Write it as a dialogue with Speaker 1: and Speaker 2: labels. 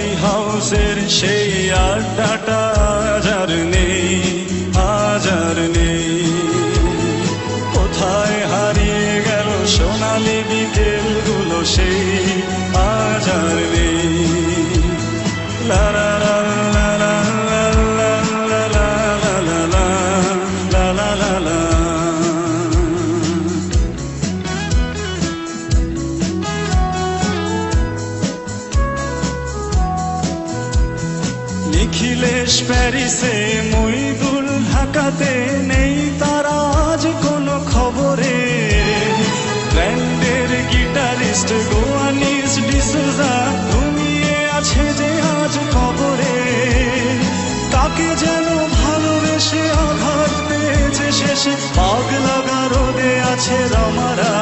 Speaker 1: Coffee হাউসের সেই আড্ডাটা আজ আর নেই, আজ আর নেই। কোথায় হারিয়ে গেল সোনালি বিকেলগুলো সেই আজ আর নেই। লা লা লা লা লা লা লা লা লা লা লা লা লা। নিখিলেশ প্যারিসে, মইদুল ঢাকাতে, নেই তারা আজ কোনো খবরে। ব্র্যান্ডের গিটারিস্ট গোয়ানিস ডিসুজা ঘুমিয়ে আছে যে আজ কবরে। তাকে যেন ভালোবেসে আঘাত পেয়েছে শেষে, পাগলা গারদে আছে রমারা।